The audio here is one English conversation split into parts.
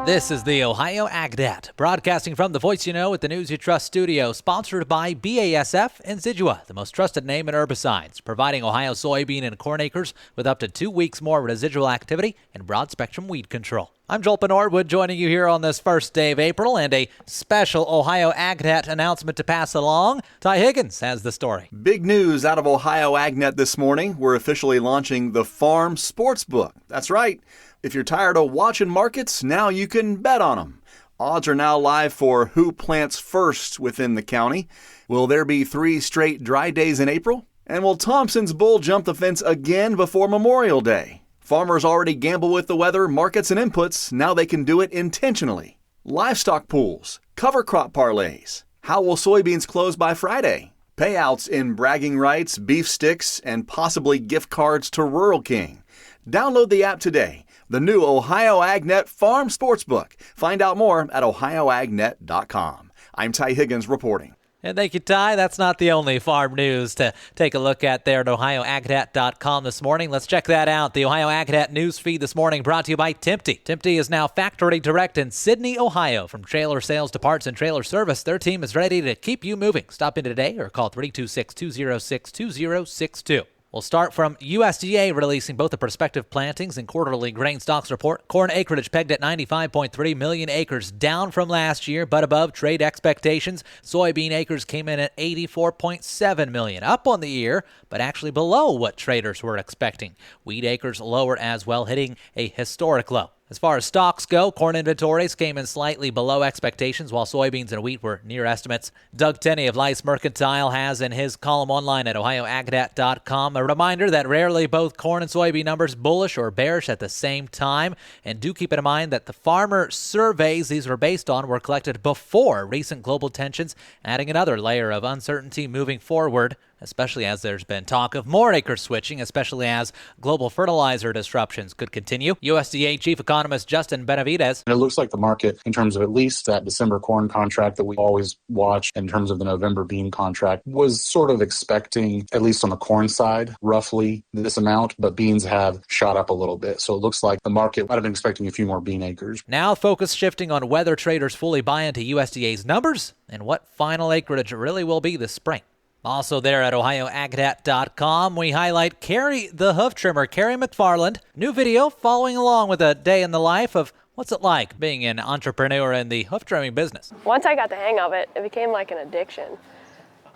This is the Ohio AgNet, broadcasting from the Voice You Know at the News You Trust studio, sponsored by BASF and Zidua, the most trusted name in herbicides, providing Ohio soybean and corn acres with up to 2 weeks more residual activity and broad-spectrum weed control. I'm Joel Norwood, joining you here on this first day of April, and a special Ohio AgNet announcement to pass along. Ty Higgins has the story. Big news out of Ohio AgNet this morning. We're officially launching the Farm Sportsbook. That's right. If you're tired of watching markets, now you can bet on them. Odds are now live for who plants first within the county. Will there be 3 straight dry days in April? And will Thompson's bull jump the fence again before Memorial Day? Farmers already gamble with the weather, markets, and inputs. Now they can do it intentionally. Livestock pools, cover crop parlays. How will soybeans close by Friday? Payouts in bragging rights, beef sticks, and possibly gift cards to Rural King. Download the app today. The new Ohio AgNet Farm Sportsbook. Find out more at ohioagnet.com. I'm Ty Higgins reporting. And thank you, Ty. That's not the only farm news to take a look at there at ohioagnet.com this morning. Let's check that out. The Ohio AgNet news feed this morning brought to you by Timpte. Timpte is now factory direct in Sidney, Ohio. From trailer sales to parts and trailer service, their team is ready to keep you moving. Stop in today or call 326-206-2062. We'll start from USDA releasing both the prospective plantings and quarterly grain stocks report. Corn acreage pegged at 95.3 million acres, down from last year, but above trade expectations. Soybean acres came in at 84.7 million, up on the year, but actually below what traders were expecting. Wheat acres lower as well, hitting a historic low. As far as stocks go, corn inventories came in slightly below expectations, while soybeans and wheat were near estimates. Doug Tenney of Lice Mercantile has in his column online at ohioagnet.com a reminder that rarely both corn and soybean numbers bullish or bearish at the same time. And do keep in mind that the farmer surveys these were based on were collected before recent global tensions, adding another layer of uncertainty moving forward, especially as there's been talk of more acre switching, especially as global fertilizer disruptions could continue. USDA Chief Economist Justin Benavidez. It looks like the market, in terms of at least that December corn contract that we always watch, in terms of the November bean contract, was sort of expecting, at least on the corn side, roughly this amount, but beans have shot up a little bit. So it looks like the market might have been expecting a few more bean acres. Now focus shifting on whether traders fully buy into USDA's numbers and what final acreage really will be this spring. Also there at ohioagnet.com, we highlight Carrie the Hoof Trimmer, Carrie McFarland. New video following along with a day in the life of what's it like being an entrepreneur in the hoof trimming business. Once I got the hang of it, it became like an addiction.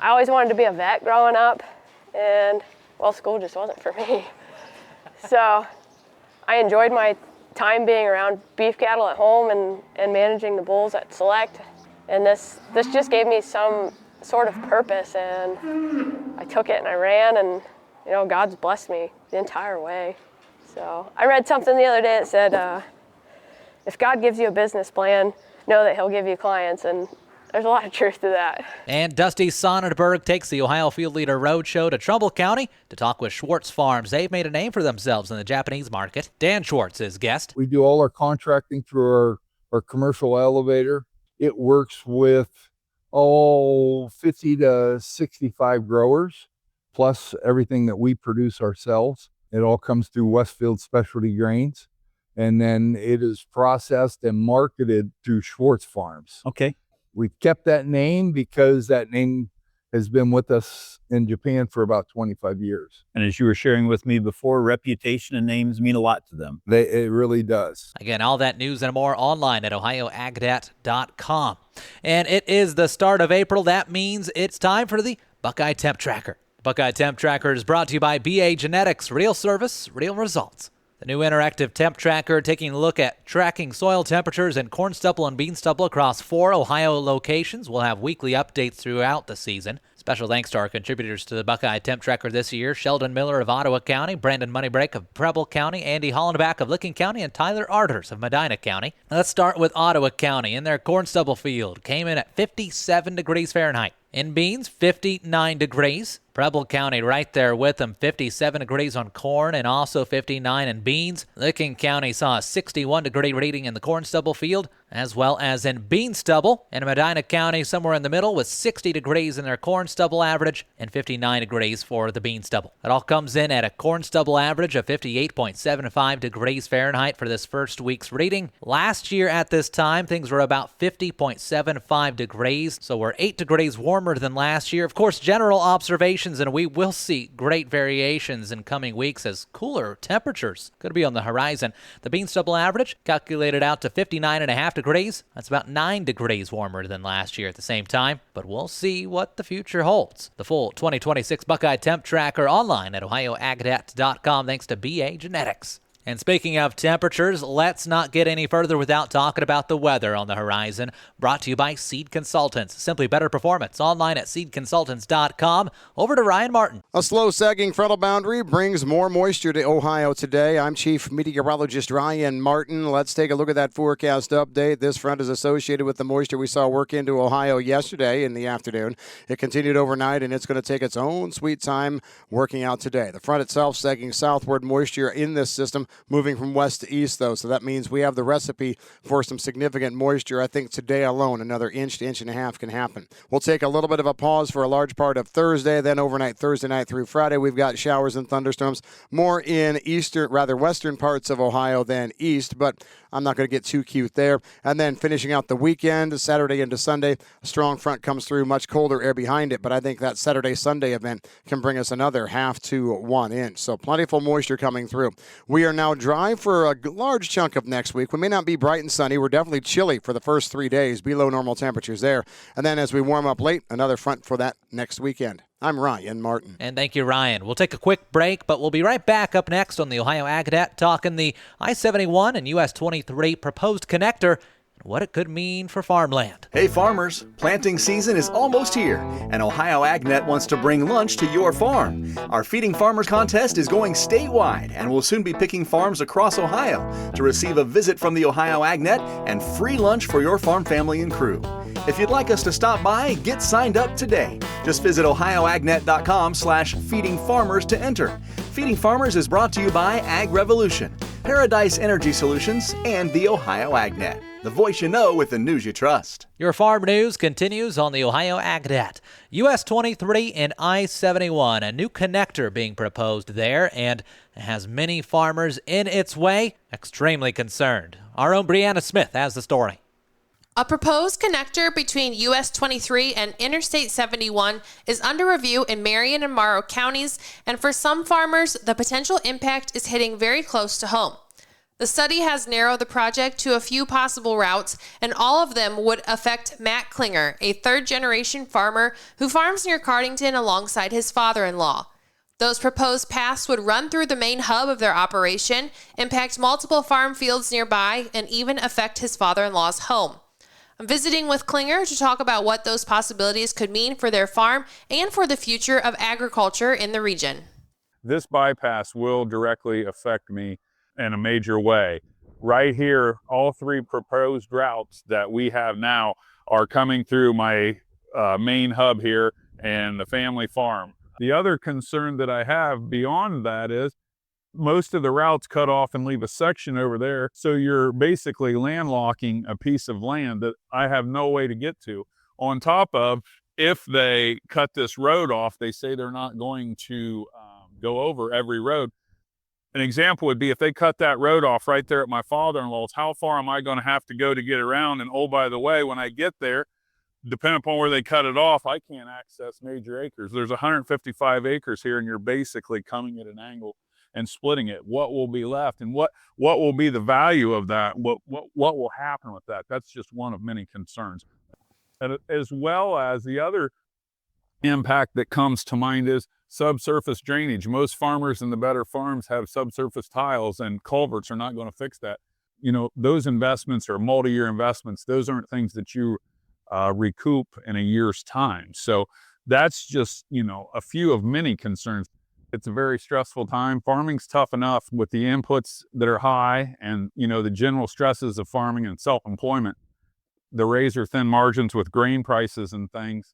I always wanted to be a vet growing up, and, well, school just wasn't for me. So I enjoyed my time being around beef cattle at home and managing the bulls at Select. And this just gave me some sort of purpose, and I took it and I ran, and God's blessed me the entire way. So I read something the other day that said, if God gives you a business plan, know that he'll give you clients, and there's a lot of truth to that. And Dusty Sonnenberg takes the Ohio Field Leader Roadshow to Trumbull County to talk with Schwartz Farms. They've made a name for themselves in the Japanese market. Dan Schwartz is guest. We do all our contracting through our commercial elevator. It works with 50 to 65 growers, plus everything that we produce ourselves. It all comes through Westfield Specialty Grains, and then it is processed and marketed through Schwartz Farms. Okay. We've kept that name because that name has been with us in Japan for about 25 years. And as you were sharing with me before, reputation and names mean a lot to them. It really does. Again, all that news and more online at ohioagnet.com. And it is the start of April. That means it's time for the Buckeye Temp Tracker. Buckeye Temp Tracker is brought to you by BA Genetics. Real service, real results. The new interactive temp tracker taking a look at tracking soil temperatures and corn stubble and bean stubble across 4 Ohio locations. We'll have weekly updates throughout the season. Special thanks to our contributors to the Buckeye Temp Tracker this year: Sheldon Miller of Ottawa County, Brandon Moneybreak of Preble County, Andy Hollenbach of Licking County, and Tyler Arders of Medina County. Let's start with Ottawa County. In their corn stubble field, came in at 57 degrees Fahrenheit. In beans, 59 degrees. Preble County right there with them, 57 degrees on corn and also 59 in beans. Licking County saw a 61-degree reading in the corn stubble field, as well as in bean stubble. And Medina County somewhere in the middle with 60 degrees in their corn stubble average and 59 degrees for the bean stubble. That all comes in at a corn stubble average of 58.75 degrees Fahrenheit for this first week's reading. Last year at this time, things were about 50.75 degrees, so we're 8 degrees warmer than last year. Of course, general observations, and we will see great variations in coming weeks as cooler temperatures could be on the horizon. The bean stubble average calculated out to 59.5 degrees. That's about 9 degrees warmer than last year at the same time, but we'll see what the future holds. The full 2026 Buckeye Temp Tracker online at ohioagnet.com thanks to BA Genetics. And speaking of temperatures, let's not get any further without talking about the weather on the horizon. Brought to you by Seed Consultants. Simply better performance. Online at seedconsultants.com. Over to Ryan Martin. A slow sagging frontal boundary brings more moisture to Ohio today. I'm Chief Meteorologist Ryan Martin. Let's take a look at that forecast update. This front is associated with the moisture we saw work into Ohio yesterday in the afternoon. It continued overnight, and it's going to take its own sweet time working out today. The front itself sagging southward moisture in this system, moving from west to east, though, so that means we have the recipe for some significant moisture. I think today alone, another inch to inch and a half can happen. We'll take a little bit of a pause for a large part of Thursday, then overnight Thursday night through Friday, we've got showers and thunderstorms, more in western parts of Ohio than east, but I'm not going to get too cute there. And then finishing out the weekend, Saturday into Sunday, a strong front comes through, much colder air behind it, but I think that Saturday-Sunday event can bring us another half to 1 inch. So plentiful moisture coming through. We are now dry for a large chunk of next week. We may not be bright and sunny. We're definitely chilly for the first 3 days, below normal temperatures there. And then as we warm up late, another front for that next weekend. I'm Ryan Martin. And thank you, Ryan. We'll take a quick break, but we'll be right back up next on the Ohio AgNet, talking the I-71 and US 23 proposed connector and what it could mean for farmland. Hey farmers, planting season is almost here, and Ohio AgNet wants to bring lunch to your farm. Our Feeding Farmers contest is going statewide, and we'll soon be picking farms across Ohio to receive a visit from the Ohio AgNet and free lunch for your farm family and crew. If you'd like us to stop by, get signed up today. Just visit ohioagnet.com/feedingfarmers to enter. Feeding Farmers is brought to you by Ag Revolution, Paradise Energy Solutions, and the Ohio AgNet. The voice you know with the news you trust. Your farm news continues on the Ohio AgNet. US 23 and I-71, a new connector being proposed there, and has many farmers in its way extremely concerned. Our own Brianna Smith has the story. A proposed connector between US 23 and Interstate 71 is under review in Marion and Morrow counties, and for some farmers, the potential impact is hitting very close to home. The study has narrowed the project to a few possible routes, and all of them would affect Matt Klinger, a third-generation farmer who farms near Cardington alongside his father-in-law. Those proposed paths would run through the main hub of their operation, impact multiple farm fields nearby, and even affect his father-in-law's home. I'm visiting with Klinger to talk about what those possibilities could mean for their farm and for the future of agriculture in the region. This bypass will directly affect me in a major way. Right here, all three proposed routes that we have now are coming through my main hub here and the family farm. The other concern that I have beyond that is most of the routes cut off and leave a section over there. So you're basically landlocking a piece of land that I have no way to get to. On top of, if they cut this road off, they say they're not going to go over every road. An example would be if they cut that road off right there at my father-in-law's, how far am I going to have to go to get around? And oh, by the way, when I get there, depending upon where they cut it off, I can't access major acres. There's 155 acres here, and you're basically coming at an angle and splitting it. What will be left, and what will be the value of that? What will happen with that? That's just one of many concerns. And as well as the other impact that comes to mind is subsurface drainage. Most farmers in the better farms have subsurface tiles, and culverts are not going to fix that. You know, those investments are multi-year investments. Those aren't things that you recoup in a year's time. So that's just, you know, a few of many concerns. It's a very stressful time. Farming's tough enough with the inputs that are high and, you know, the general stresses of farming and self-employment, the razor thin margins with grain prices and things.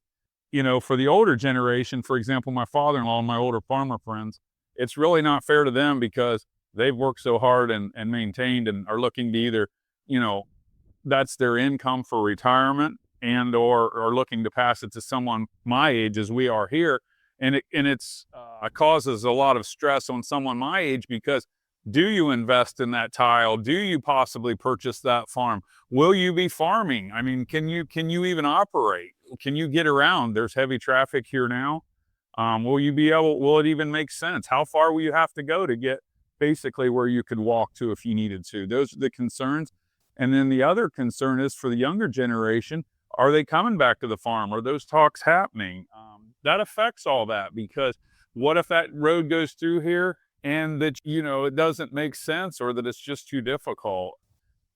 for the older generation, for example, my father-in-law and my older farmer friends, it's really not fair to them because they've worked so hard and maintained and are looking to either, that's their income for retirement and or looking to pass it to someone my age as we are here. And it's causes a lot of stress on someone my age because do you invest in that tile? Do you possibly purchase that farm? Will you be farming? I mean, can you even operate? Can you get around? There's heavy traffic here now. Will it even make sense? How far will you have to go to get basically where you could walk to if you needed to? Those are the concerns. And then the other concern is for the younger generation, are they coming back to the farm? Are those talks happening? That affects all that because what if that road goes through here and that, it doesn't make sense or that it's just too difficult?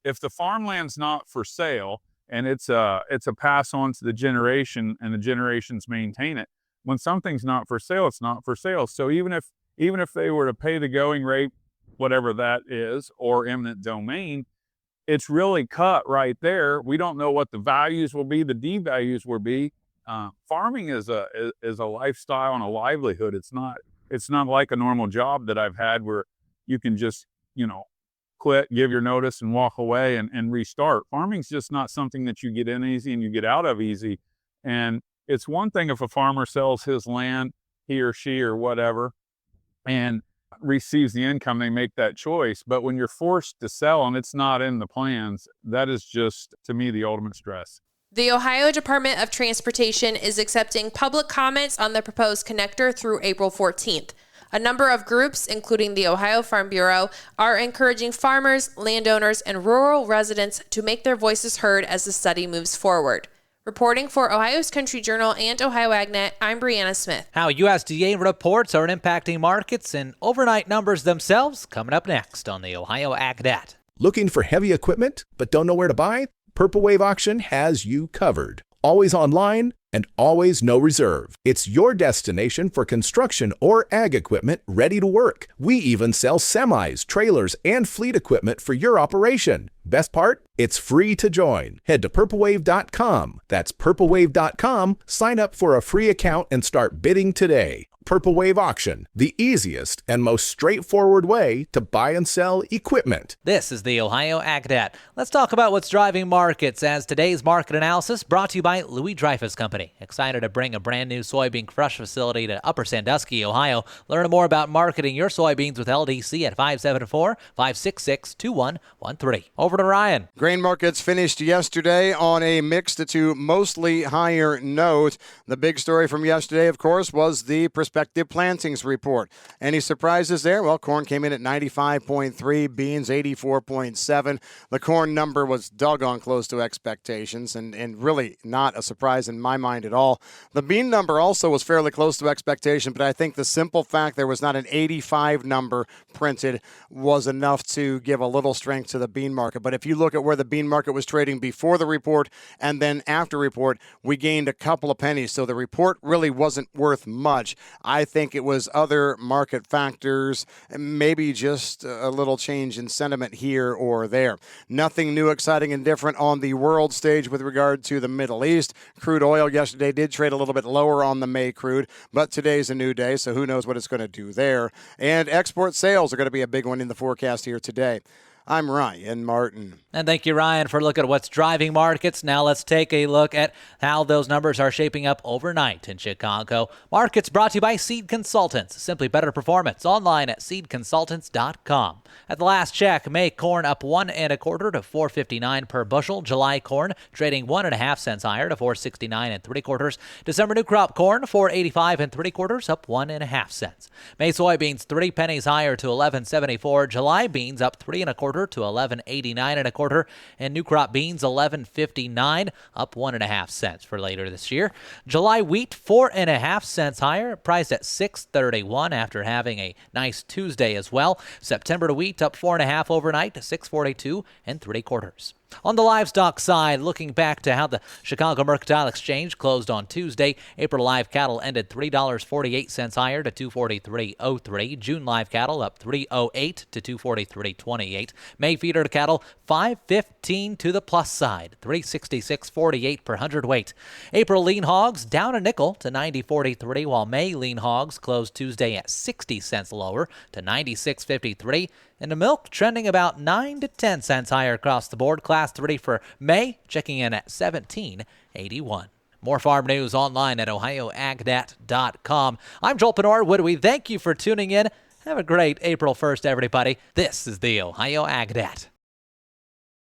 If the farmland's not for sale and it's a pass on to the generation and the generations maintain it, when something's not for sale, it's not for sale. So even if they were to pay the going rate, whatever that is, or eminent domain, it's really cut right there. We don't know what the values will be, the devalues will be. Farming is a lifestyle and a livelihood. It's not like a normal job that I've had where you can just, quit, give your notice and walk away and restart. Farming's just not something that you get in easy and you get out of easy. And it's one thing if a farmer sells his land, he or she or whatever, and receives the income, they make that choice. But when you're forced to sell and it's not in the plans, that is just, to me, the ultimate stress. The Ohio Department of Transportation is accepting public comments on the proposed connector through April 14th. A number of groups, including the Ohio Farm Bureau, are encouraging farmers, landowners, and rural residents to make their voices heard as the study moves forward. Reporting for Ohio's Country Journal and Ohio AgNet, I'm Brianna Smith. How USDA reports are impacting markets and overnight numbers themselves coming up next on the Ohio AgNet. Looking for heavy equipment but don't know where to buy? Purple Wave Auction has you covered. Always online and always no reserve. It's your destination for construction or ag equipment ready to work. We even sell semis, trailers, and fleet equipment for your operation. Best part? It's free to join. Head to purplewave.com. That's purplewave.com. Sign up for a free account and start bidding today. Purple Wave Auction, the easiest and most straightforward way to buy and sell equipment. This is the Ohio AgNet. Let's talk about what's driving markets as today's market analysis brought to you by Louis Dreyfus Company. Excited to bring a brand new soybean crush facility to Upper Sandusky, Ohio. Learn more about marketing your soybeans with LDC at 574-566-2113. Over to Ryan. Grain markets finished yesterday on a mixed to mostly higher note. The big story from yesterday, of course, was the prospective plantings report. Any surprises there? Well, corn came in at 95.3, beans 84.7. The corn number was doggone close to expectations and really not a surprise in my mind at all. The bean number also was fairly close to expectation, but I think the simple fact there was not an 85 number printed was enough to give a little strength to the bean market. But if you look at where the bean market was trading before the report and then after report, we gained a couple of pennies. So the report really wasn't worth much. I think it was other market factors, maybe just a little change in sentiment here or there. Nothing new, exciting, and different on the world stage with regard to the Middle East. Crude oil yesterday did trade a little bit lower on the May crude, but today's a new day, so who knows what it's going to do there. And export sales are going to be a big one in the forecast here today. I'm Ryan Martin. And thank you, Ryan, for looking at what's driving markets. Now let's take a look at how those numbers are shaping up overnight in Chicago. Markets brought to you by Seed Consultants. Simply better performance. Online at seedconsultants.com. At the last check, May corn up 1 1/4 to $4.59 per bushel. July corn trading 1 1/2 cents higher to $4.69 3/4. December new crop corn $4.85 3/4, up 1 1/2 cents. May soybeans 3 pennies higher to $11.74. July beans up 3 1/4 to $11.89 1/4, and new crop beans $11.59, up 1 1/2 cents for later this year. July wheat 4 1/2 cents higher, priced at $6.31 after having a nice Tuesday as well. September to wheat up 4 1/2 overnight to $6.42 3/4. On the livestock side, looking back to how the Chicago Mercantile Exchange closed on Tuesday, April live cattle ended $3.48 higher to $243.03. June live cattle up $3.08 to $243.28. May feeder cattle $5.15 to the plus side, $366.48 per hundredweight. April lean hogs down a nickel to $90.43, while May lean hogs closed Tuesday at 60 cents lower to $96.53. And the milk trending about 9 to 10 cents higher across the board. Class 3 for May checking in at $17.81. More farm news online at ohioagnet.com. I'm Joel Penor. We thank you for tuning in. Have a great April 1st, everybody. This is the Ohio Ag Net.